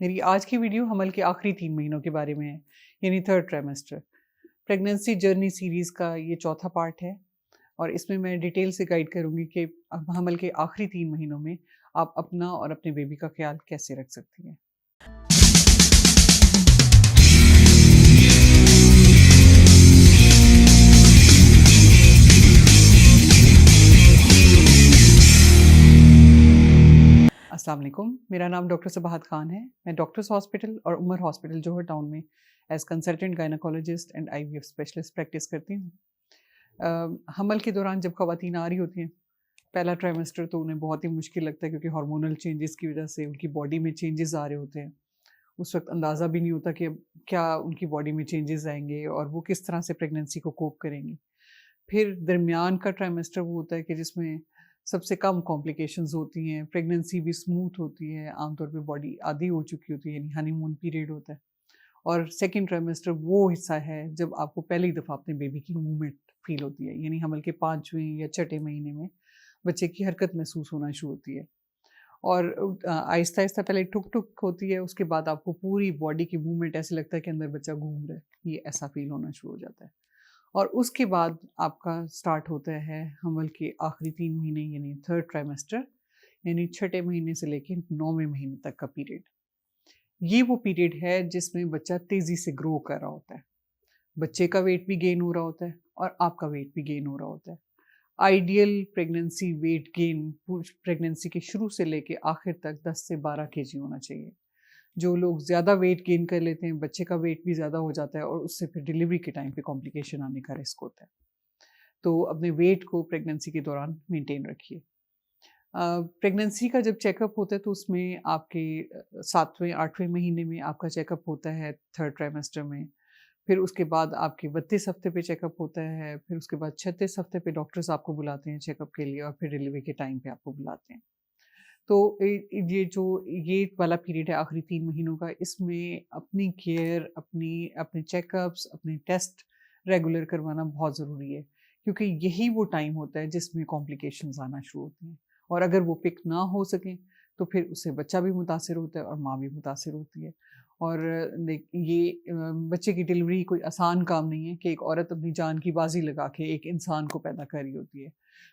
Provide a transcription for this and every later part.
मेरी आज की वीडियो हमल के आखिरी 3 महीनों के बारे में है, यानी third trimester. Pregnancy journey series का ये चौथा पार्ट है और इसमें मैं डिटेल से गाइड करूँगी कि अब हमल के आखिरी 3 महीनों में आप अपना और अपने बेबी का ख्याल कैसे रख सकती हैं। अस्सलाम वालेकुम, मेरा नाम डॉक्टर सबाहत खान है। मैं डॉक्टर्स हॉस्पिटल और उमर हॉस्पिटल जौहर टाउन में as consultant gynaecologist and IVF specialist practice करती हूँ। हमल के दौरान जब ख़वातीन आ रही होती हैं, पहला ट्राइमेस्टर तो उन्हें बहुत ही मुश्किल लगता है क्योंकि हार्मोनल चेंजेस की वजह से उनकी बॉडी में चेंजेस आ रहे होते हैं। उस वक्त अंदाज़ा भी नहीं होता कि अब क्या उनकी बॉडी में चेंजेस आएंगे और वो किस तरह से प्रेगनेंसी को कोप करेंगी। फिर दरमियान का ट्राइमेस्टर वो होता है कि जिसमें सबसे कम कॉम्प्लिकेशंस होती हैं, प्रेगनेंसी भी स्मूथ होती है, आमतौर पे बॉडी आधी हो चुकी होती है, यानी हनीमून पीरियड होता है। और सेकंड ट्राइमेस्टर वो हिस्सा है जब आपको पहली दफ़ा अपने बेबी की मूवमेंट फील होती है, यानी हमल के 5वें या छठे महीने में बच्चे की हरकत महसूस होना शुरू होती है। और आहिस्ता-आहिस्ता पहले टुक-टुक होती है, उसके बाद आपको पूरी बॉडी की मूवमेंट ऐसे लगता है कि अंदर बच्चा घूम रहा है, ये ऐसा फील होना शुरू हो जाता है। और उसके बाद आपका स्टार्ट होता है हमल के आखिरी 3 महीने यानी थर्ड ट्राइमेस्टर, यानी छठे महीने से लेके 9वें महीने तक का पीरियड। ये वो पीरियड है जिसमें बच्चा तेज़ी से ग्रो कर रहा होता है। बच्चे का वेट भी गेन हो रहा होता है और आपका वेट भी गेन हो रहा होता है। Ideal pregnancy weight gain pregnancy के शुरू से लेके आखिर तक 10 से 12 केजी होना चाहिए। जो लोग ज़्यादा वेट गेन कर लेते हैं, बच्चे का वेट भी ज़्यादा हो जाता है और उससे फिर डिलीवरी के टाइम पे कॉम्प्लिकेशन आने का रिस्क होता है। तो अपने वेट को प्रेगनेंसी के दौरान मेंटेन रखिए। प्रेगनेंसी का जब चेकअप होता है तो उसमें आपके 7वें 8वें महीने में आपका चेकअप होता है थर्ड ट्राइमेस्टर में। फिर उसके बाद आपके 32 हफ्ते पे चेकअप होता है, फिर उसके बाद 36 हफ्ते पे डॉक्टर्स आपको बुलाते हैं चेकअप के लिए और फिर डिलीवरी के टाइम पे आपको बुलाते हैं। तो ये वाला पीरियड है आखिरी 3 महीनों का, इसमें अपनी केयर, अपने चेकअप्स, अपने टेस्ट रेगुलर करवाना बहुत ज़रूरी है क्योंकि यही वो टाइम होता है जिसमें कॉम्प्लिकेशंस आना शुरू होती हैं और अगर वो पिक ना हो सकें तो फिर उससे बच्चा भी मुतासिर होता है और माँ भी मुतासिर होती है। और बच्चे की डिलीवरी कोई आसान काम नहीं है कि एक औरत अपनी जान की बाजी लगा के एक इंसान को पैदा कर रही होती है।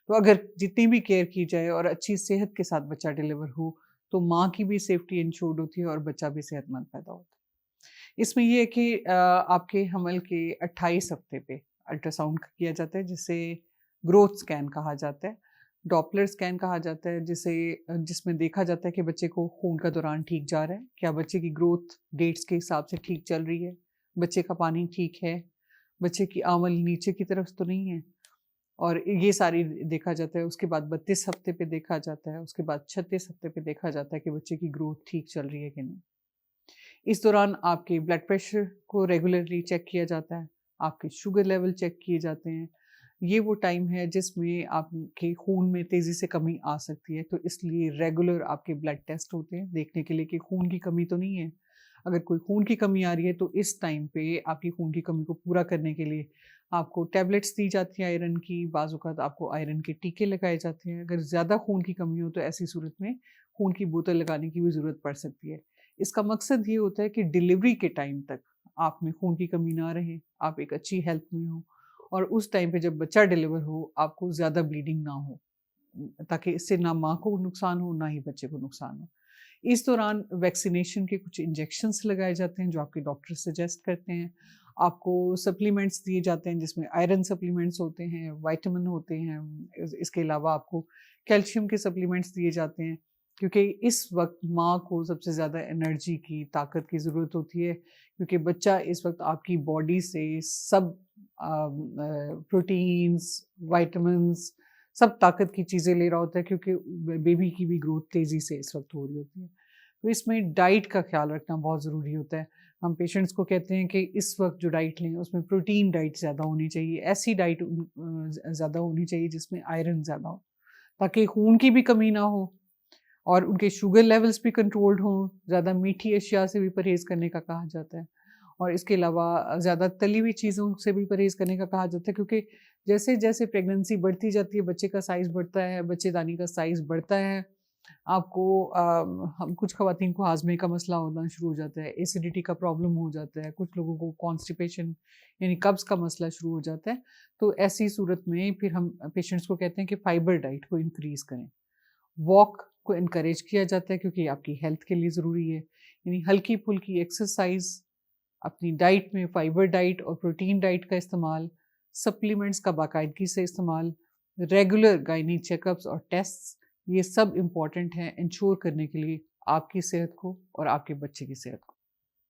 तो अगर जितनी भी केयर की जाए और अच्छी सेहत के साथ बच्चा डिलीवर हो, तो माँ की भी सेफ्टी इंश्योर्ड होती है और बच्चा भी सेहतमंद पैदा होता है। इसमें ये है कि आपके हमल के 28 हफ्ते पे अल्ट्रासाउंड किया जाता है जिसे ग्रोथ स्कैन कहा जाता है। डॉपलर स्कैन कहा जाता है जिसमें देखा जाता है कि बच्चे को खून का दौरान ठीक जा रहा है, क्या बच्चे की ग्रोथ डेट्स के हिसाब से ठीक चल रही है, बच्चे का पानी ठीक है, बच्चे की आंवल नीचे की तरफ तो नहीं है। और ये सारी देखा जाता है। उसके बाद 32 हफ्ते पे देखा जाता है, उसके बाद 36 हफ्ते पे देखा जाता है कि बच्चे की ग्रोथ ठीक चल रही है कि नहीं। इस दौरान आपके ब्लड प्रेशर को रेगुलरली चेक किया जाता है, आपके शुगर लेवल चेक किए जाते हैं। ये वो टाइम है जिसमें आपके खून में तेज़ी से कमी आ सकती है, तो इसलिए रेगुलर आपके ब्लड टेस्ट होते हैं देखने के लिए कि खून की कमी तो नहीं है। अगर कोई खून की कमी आ रही है तो इस टाइम पे आपकी खून की कमी को पूरा करने के लिए आपको टैबलेट्स दी जाती हैं आयरन की, बाज़ औक़ात आपको आयरन के टीके लगाए जाते हैं। अगर ज़्यादा खून की कमी हो तो ऐसी सूरत में खून की बोतल लगाने की भी ज़रूरत पड़ सकती है। इसका मकसद ये होता है कि डिलीवरी के टाइम तक आप में खून की कमी ना रहे, आप एक अच्छी हेल्थ में हो और उस टाइम पे जब बच्चा डिलीवर हो, आपको ज़्यादा ब्लीडिंग ना हो, ताकि इससे ना माँ को नुकसान हो, ना ही बच्चे को नुकसान हो। इस दौरान वैक्सीनेशन के कुछ इंजेक्शंस लगाए जाते हैं जो आपके डॉक्टर सजेस्ट करते हैं। आपको सप्लीमेंट्स दिए जाते हैं जिसमें आयरन सप्लीमेंट्स होते हैं, विटामिन होते हैं। इसके अलावा आपको कैल्शियम के सप्लीमेंट्स दिए जाते हैं क्योंकि इस वक़्त माँ को सबसे ज़्यादा एनर्जी की, ताकत की ज़रूरत होती है क्योंकि बच्चा इस वक़्त आपकी बॉडी से सब प्रोटीन्स, विटामिन्स, सब ताकत की चीज़ें ले रहा होता है क्योंकि बेबी की भी ग्रोथ तेज़ी से इस वक़्त हो रही होती है। तो इसमें डाइट का ख़्याल रखना बहुत ज़रूरी होता है। हम पेशेंट्स को कहते हैं कि इस वक़्त जो डाइट लें उसमें प्रोटीन डाइट ज़्यादा होनी चाहिए, ऐसी डाइट ज़्यादा होनी चाहिए जिसमें आयरन ज़्यादा हो, ताकि खून की भी कमी ना हो और उनके शुगर लेवल्स भी कंट्रोल्ड हों। ज़्यादा मीठी अशिया से भी परहेज़ करने का कहा जाता है और इसके अलावा ज़्यादा तली हुई चीज़ों से भी परहेज़ करने का कहा जाता है क्योंकि जैसे-जैसे प्रेगनेंसी बढ़ती जाती है, बच्चे का साइज़ बढ़ता है, बच्चेदानी का साइज़ बढ़ता है, आपको हम कुछ ख़वातीन को हाज़मे का मसला होना शुरू हो जाता है, एसिडिटी का प्रॉब्लम हो जाता है, कुछ लोगों को कॉन्स्टिपेशन यानी कब्ज़ का मसला शुरू हो जाता है। तो ऐसी सूरत में फिर हम पेशेंट्स को कहते हैं कि फाइबर डाइट को इंक्रीज़ करें। वॉक को इनकरेज किया जाता है क्योंकि ये आपकी हेल्थ के लिए ज़रूरी है। यानी हल्की-फुल्की एक्सरसाइज़, अपनी डाइट में फाइबर डाइट और प्रोटीन डाइट का इस्तेमाल, सप्लीमेंट्स का बाकायदगी से इस्तेमाल, रेगुलर गायनी चेकअप्स और टेस्ट्स, ये सब इम्पॉर्टेंट हैं इंश्योर करने के लिए आपकी सेहत को और आपके बच्चे की सेहत को।